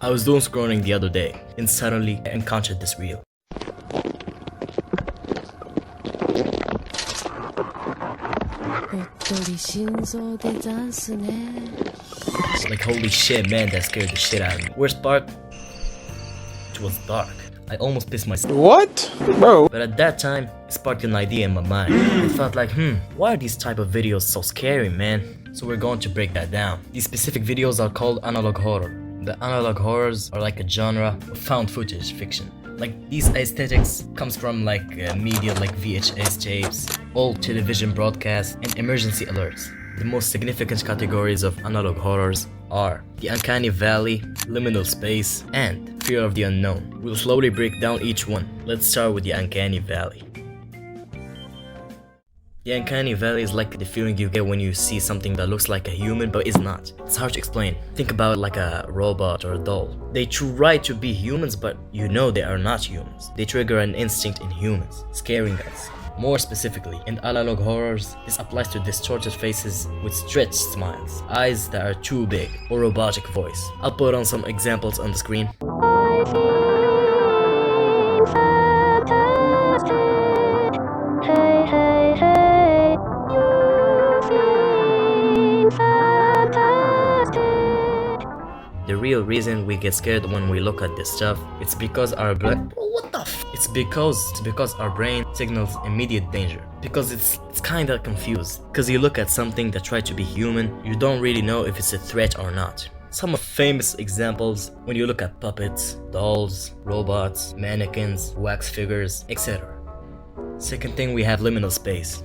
I was doom scrolling the other day, and suddenly I encountered this reel. Like holy shit man, that scared the shit out of me. Worst part? It was dark. I almost pissed myself. What? Bro. But at that time, it sparked an idea in my mind. I felt like, why are these type of videos so scary, man? So we're going to break that down. These specific videos are called analog horror. The analog horrors are like a genre of found footage fiction. Like these aesthetics comes from like media like VHS tapes, old television broadcasts, and emergency alerts. The most significant categories of analog horrors are the uncanny valley, liminal space, and fear of the unknown. We'll slowly break down each one. Let's start with the uncanny valley. The uncanny valley is like the feeling you get when you see something that looks like a human but is not. It's hard to explain. Think about it like a robot or a doll. They try to be humans, but you know they are not humans. They trigger an instinct in humans, scaring us. More specifically, in analog horrors, this applies to distorted faces with stretched smiles, eyes that are too big, or robotic voice. I'll put on some examples on the screen. The real reason we get scared when we look at this stuff, it's because our brain. What the f? It's because our brain signals immediate danger. Because it's kinda confused. Because you look at something that tried to be human, you don't really know if it's a threat or not. Some of famous examples when you look at puppets, dolls, robots, mannequins, wax figures, etc. Second thing, we have liminal space.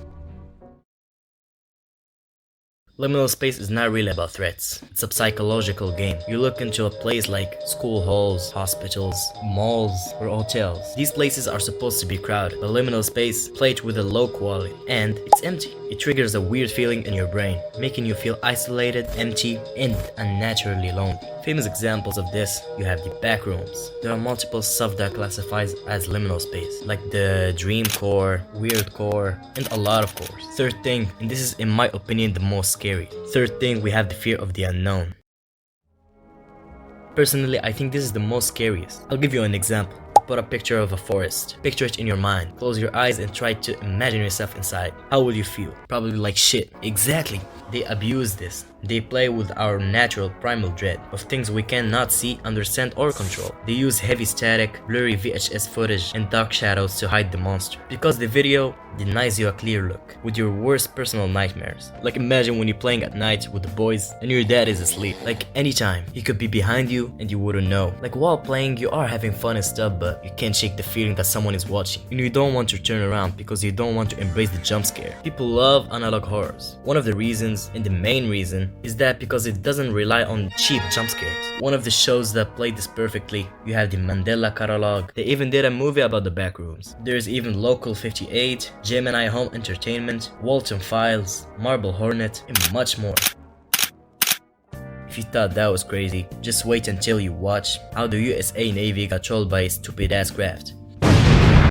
Liminal space is not really about threats. It's a psychological game. You look into a place like school halls, hospitals, malls, or hotels. These places are supposed to be crowded, but liminal space played with a low quality, and it's empty. It triggers a weird feeling in your brain, making you feel isolated, empty, and unnaturally lonely. Famous examples of this, you have the back rooms. There are multiple stuff that classifies as liminal space, like the dream core, weird core, and a lot of cores. Third thing, and this is in my opinion the most scary. Third thing, we have the fear of the unknown. Personally, I think this is the most scariest. I'll give you an example. Put a picture of a forest. Picture it in your mind. Close your eyes and try to imagine yourself inside. How will you feel? Probably like shit. Exactly. They abuse this. They play with our natural primal dread of things we cannot see, understand, or control. They use heavy static, blurry VHS footage, and dark shadows to hide the monster. Because the video denies you a clear look with your worst personal nightmares. Like imagine when you're playing at night with the boys and your dad is asleep. Like anytime, he could be behind you and you wouldn't know. Like while playing, you are having fun and stuff, but you can't shake the feeling that someone is watching. And you don't want to turn around because you don't want to embrace the jump scare. People love analog horrors. One of the reasons, and the main reason, is that because it doesn't rely on cheap jump scares. One of the shows that played this perfectly, you have the Mandela Catalog. They even did a movie about the backrooms. There's even Local 58, Gemini Home Entertainment, Walton Files, Marble Hornet, and much more. If you thought that was crazy, just wait until you watch how the USA Navy got trolled by a stupid ass craft.